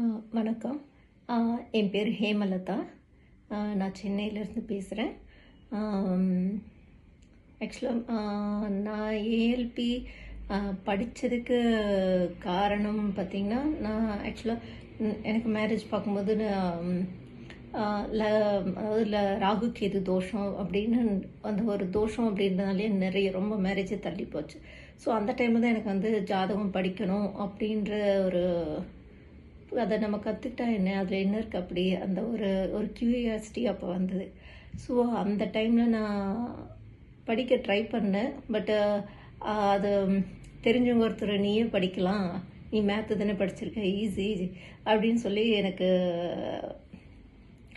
வணக்கம். என் பேர் ஹேமலதா. நான் சென்னையிலேருந்து பேசுகிறேன். ஆக்சுவலாக நான் ஏஎல்பி படித்ததுக்கு காரணம் பார்த்திங்கன்னா, நான் ஆக்சுவலாக எனக்கு மேரேஜ் பார்க்கும்போது அதாவது ராகு கேது தோஷம் அப்படின்னு அந்த ஒரு தோஷம் அப்படின்றதுனாலே நிறைய ரொம்ப மேரேஜை தள்ளி போச்சு. ஸோ அந்த டைமில் தான் எனக்கு வந்து ஜாதகம் படிக்கணும் அப்படின்ற ஒரு அதை நம்ம கற்றுக்கிட்டா என்ன, அதில் என்ன இருக்குது அப்படி அந்த ஒரு ஒரு க்யூரியாசிட்டி அப்போ வந்தது. ஸோ அந்த டைமில் நான் படிக்க ட்ரை பண்ணேன். பட் அது தெரிஞ்சவங்க ஒருத்தர் நீயே படிக்கலாம், நீ மேத்து தானே படிச்சிருக்க, ஈஸி அப்படின்னு சொல்லி எனக்கு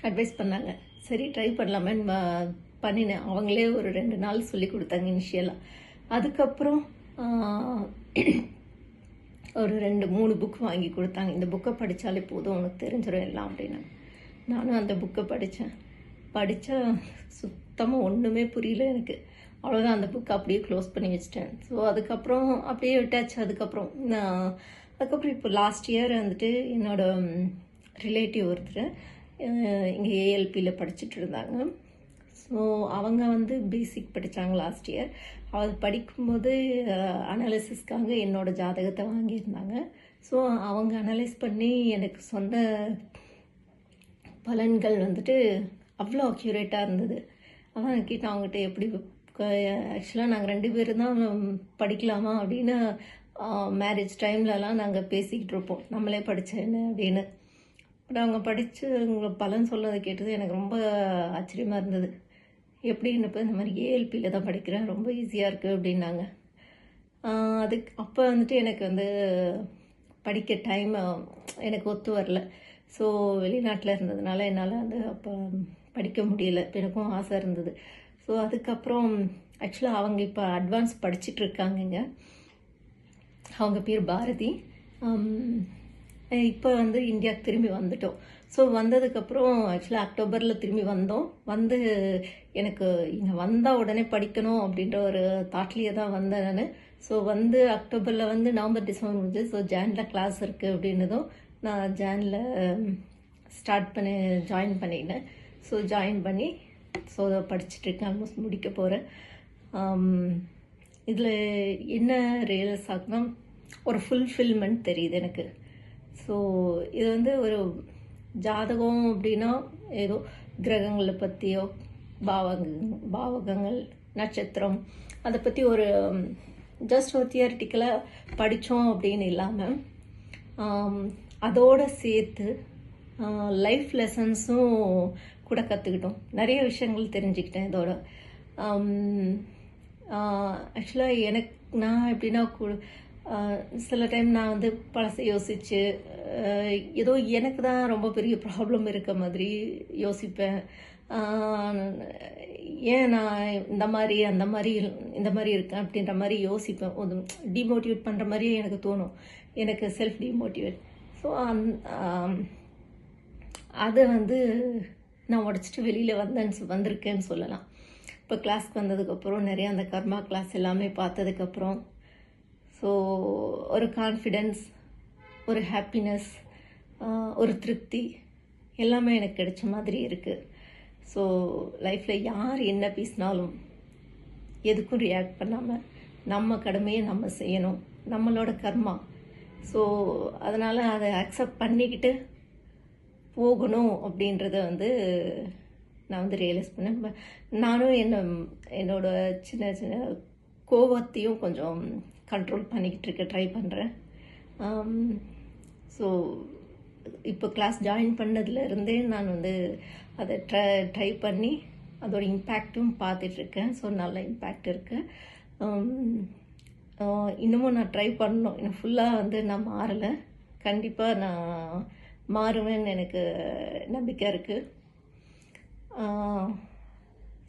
அட்வைஸ் பண்ணாங்க. சரி ட்ரை பண்ணலாமேன்னு பண்ணினேன். அவங்களே ஒரு 2 நாள் சொல்லி கொடுத்தாங்க இனிஷியலாக. அதுக்கப்புறம் ஒரு 2-3 புக் வாங்கி கொடுத்தாங்க. இந்த புக்கை படித்தாலே போதும் உனக்கு தெரிஞ்சிடும் எல்லாம் அப்படின்னு. நானும் அந்த புக்கை படித்தா சுத்தமாக ஒன்றுமே புரியல எனக்கு. அவ்வளோதான், அந்த புக்கை அப்படியே க்ளோஸ் பண்ணி வச்சிட்டேன். ஸோ அதுக்கப்புறம் அப்படியே விட்டாச்சு. அதுக்கப்புறம் இப்போ லாஸ்ட் இயர் வந்துட்டு என்னோட ரிலேட்டிவ் ஒருத்தர் இங்கே ஏஎல்பியில் படிச்சுட்டு இருந்தாங்க. ஸோ அவங்க வந்து பேசிக் படித்தாங்க லாஸ்ட் இயர். அது படிக்கும்போது அனாலிசிஸ்க்காக என்னோடய ஜாதகத்தை வாங்கியிருந்தாங்க. ஸோ அவங்க அனலைஸ் பண்ணி எனக்கு சொந்த பலன்கள் வந்துட்டு அவ்வளோ அக்யூரேட்டாக இருந்தது. அதான் கேட்டேன் அவங்ககிட்ட, எப்படி ஆக்சுவலாக நாங்கள் 2 பேரும் தான் படிக்கலாமா அப்படின்னு மேரேஜ் டைம்லலாம் நாங்கள் பேசிக்கிட்டு இருப்போம், நம்மளே படித்தேன்னு அப்படின்னு. பட் அவங்க படித்து பலன் சொன்னதை கேட்டது எனக்கு ரொம்ப ஆச்சரியமாக இருந்தது. எப்படின்னு இப்போ இந்த மாதிரி ஏஎல்பியில் தான் படிக்கிறேன், ரொம்ப ஈஸியாக இருக்குது அப்படின்னாங்க. அப்போ வந்துட்டு எனக்கு வந்து படிக்க டைம் எனக்கு ஒத்து வரல. ஸோ வெளிநாட்டில் இருந்ததுனால என்னால் வந்து அப்போ படிக்க முடியல. எனக்கும் ஆசை இருந்தது. ஸோ அதுக்கப்புறம் ஆக்சுவலாக அவங்க இப்போ அட்வான்ஸ் படிச்சுட்ருக்காங்கங்க. அவங்க பேர் பாரதி. இப்போ வந்து இந்தியாவுக்கு திரும்பி வந்துட்டோம். ஸோ வந்ததுக்கப்புறம் ஆக்சுவலாக அக்டோபரில் திரும்பி வந்தோம். வந்து எனக்கு இங்கே வந்தால் உடனே படிக்கணும் அப்படின்ற ஒரு தாட்லேயே தான் வந்தேன் நான். ஸோ வந்து அக்டோபரில் வந்து நவம்பர் டிசம்பர் முடிஞ்சு, ஸோ ஜானில் கிளாஸ் இருக்குது அப்படின்னதும் நான் ஜானில் ஜாயின் பண்ணிட்டேன். ஸோ ஜாயின் பண்ணி ஸோ படிச்சுட்ருக்கேன், ஆல்மோஸ்ட் முடிக்க போகிறேன். இதில் என்ன ரியலைஸ் ஆகுனா, ஒரு ஃபுல்ஃபில்மெண்ட் தெரியுது எனக்கு. ஸோ இது வந்து ஒரு ஜாதகம் அப்படின்னா ஏதோ கிரகங்களை பற்றியோ பாவகங்கள் நட்சத்திரம் அதை பற்றி ஒரு ஜஸ்ட் ஒரு தியரிட்டிக்கலாக படித்தோம் அப்படின்னு இல்லாமல் அதோடு சேர்த்து லைஃப் லெசன்ஸும் கூட கற்றுக்கிட்டோம். நிறைய விஷயங்கள் தெரிஞ்சுக்கிட்டேன் இதோட. ஆக்சுவலாக நான் எப்படின்னா சில டைம் நான் வந்து பழசை யோசித்து ஏதோ எனக்கு தான் ரொம்ப பெரிய ப்ராப்ளம் இருக்க மாதிரி யோசிப்பேன். ஏன் நான் இந்த மாதிரி இருக்கேன் அப்படின்ற மாதிரி யோசிப்பேன். டிமோட்டிவேட் பண்ணுற மாதிரியே எனக்கு தோணும், எனக்கு செல்ஃப் டிமோட்டிவேட். ஸோ அதை வந்து நான் உடச்சிட்டு வெளியில் வந்திருக்கேன்னு சொல்லலாம். இப்போ கிளாஸ்க்கு வந்ததுக்கப்புறம் நிறையா அந்த கர்மா கிளாஸ் எல்லாமே பார்த்ததுக்கப்புறம் ஸோ ஒரு கான்ஃபிடென்ஸ், ஒரு ஹாப்பினஸ், ஒரு திருப்தி எல்லாமே எனக்கு கிடைச்ச மாதிரி இருக்குது. ஸோ லைஃப்பில் யார் என்ன பேசினாலும் எதுக்கும் ரியாக்ட் பண்ணாமல் நம்ம கடமையை நம்ம செய்யணும், நம்மளோட கர்மா. ஸோ அதனால் அதை அக்செப்ட் பண்ணிக்கிட்டு போகணும் அப்படின்றத வந்து நான் வந்து ரியலைஸ் பண்ணேன். நானும் என்னோட சின்ன சின்ன கோபத்தையும் கொஞ்சம் கண்ட்ரோல் பண்ணிக்கிட்டு ட்ரை பண்ணுறேன். ஸோ இப்போ கிளாஸ் ஜாயின் பண்ணதுலேருந்தே நான் வந்து அதை ட்ரை பண்ணி அதோட இம்பேக்டும் பார்த்துட்ருக்கேன். ஸோ நல்ல இம்பேக்ட் இருக்குது. இன்னமும் நான் ட்ரை பண்ணணும். இன்னும் ஃபுல்லாக வந்து நான் மாறலை. கண்டிப்பாக நான் மாறுவேன்னு எனக்கு நம்பிக்கை இருக்குது.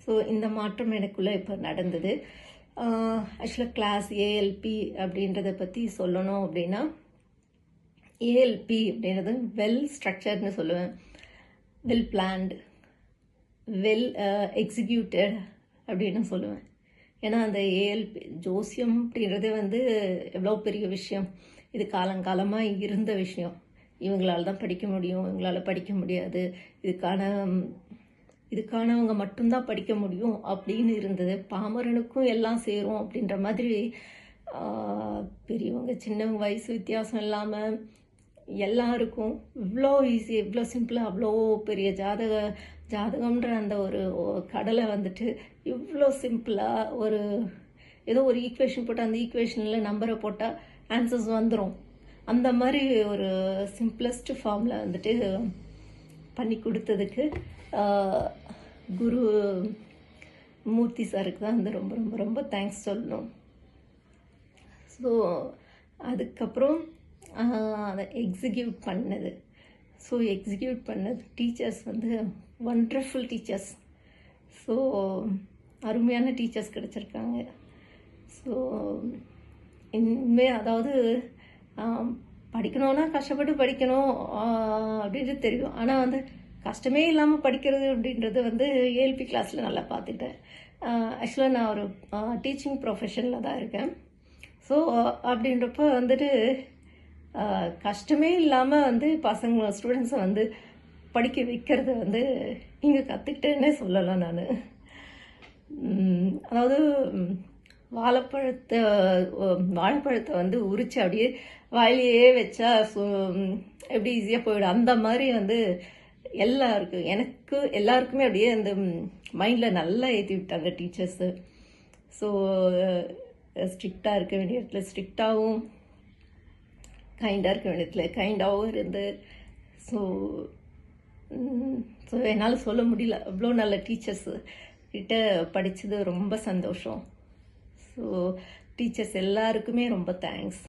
ஸோ இந்த மாற்றம் எனக்குள்ளே இப்போ நடந்தது. ஆக்சுவலாக கிளாஸ் ஏஎல்பி அப்படின்றத பற்றி சொல்லணும் அப்படின்னா, ஏஎல்பி அப்படின்றது வெல் ஸ்ட்ரக்சர்ட்னு சொல்லுவேன், வெல் பிளான்டு, வெல் எக்ஸிக்யூட்டட் அப்படின்னு சொல்லுவேன். ஏன்னா அந்த ஏஎல்பி ஜோசியம் அப்படின்றது வந்து எவ்வளோ பெரிய விஷயம். இது காலங்காலமாக இருந்த விஷயம். இவங்களால தான் படிக்க முடியும், இவங்களால படிக்க முடியாது, இதுக்கானவங்க மட்டும்தான் படிக்க முடியும் அப்படின்னு இருந்தது. பாமரனுக்கும் எல்லாம் சேரும் அப்படின்ற மாதிரி பெரியவங்க சின்னவங்க வயசு வித்தியாசம் இல்லாமல் எல்லாருக்கும் இவ்வளோ ஈஸி, இவ்வளோ சிம்பிளாக, அவ்வளோ பெரிய ஜாதகம்ன்ற அந்த ஒரு கடலை வந்துட்டு இவ்வளோ சிம்பிளாக ஏதோ ஒரு ஈக்குவேஷன் போட்டு அந்த ஈக்குவேஷனில் நம்பரை போட்டால் ஆன்சர்ஸ் வந்துடும். அந்த மாதிரி ஒரு சிம்பிளஸ்ட் ஃபார்மில் வந்துட்டு பண்ணி கொடுத்ததுக்கு குரு மூர்த்தி சாருக்கு தான் வந்து ரொம்ப ரொம்ப ரொம்ப தேங்க்ஸ் சொல்லணும். ஸோ அதுக்கப்புறம் அதை எக்ஸிக்யூட் பண்ணது டீச்சர்ஸ் வந்து ஒண்டர்ஃபுல் டீச்சர்ஸ். ஸோ அருமையான டீச்சர்ஸ் கிடச்சிருக்காங்க. ஸோ இனிமேல் அதாவது படிக்கணும்னா கஷ்டப்பட்டு படிக்கணும் அப்படின்றது தெரியும். ஆனால் வந்து கஷ்டமே இல்லாமல் படிக்கிறது அப்படின்றது வந்து ஏஎல்பி கிளாஸில் நல்லா பார்த்துட்டேன். ஆக்சுவலாக நான் ஒரு டீச்சிங் ப்ரொஃபஷனில் தான் இருக்கேன். ஸோ அப்படின்றப்ப வந்துட்டு கஷ்டமே இல்லாமல் வந்து ஸ்டூடெண்ட்ஸை வந்து படிக்க வைக்கிறது வந்து இங்கே கற்றுக்கிட்டேன்னே சொல்லலாம் நான். அதாவது வாழைப்பழத்தை வந்து உரித்து அப்படியே வாயிலேயே வச்சா எப்படி ஈஸியாக போயிடும், அந்த மாதிரி வந்து எல்லாருக்குமே அப்படியே அந்த மைண்டில் நல்லா ஏற்றி விட்டாங்க டீச்சர்ஸு. ஸோ ஸ்ட்ரிக்டாக இருக்க வேண்டிய இடத்துல ஸ்ட்ரிக்டாகவும், கைண்டாக இருக்க வேண்டிய இடத்துல கைண்டாகவும் இருந்து ஸோ என்னால் சொல்ல முடியல, அவ்வளோ நல்ல டீச்சர்ஸு கிட்ட படித்தது ரொம்ப சந்தோஷம். ஸோ டீச்சர்ஸ் எல்லாருக்குமே ரொம்ப தேங்க்ஸ்.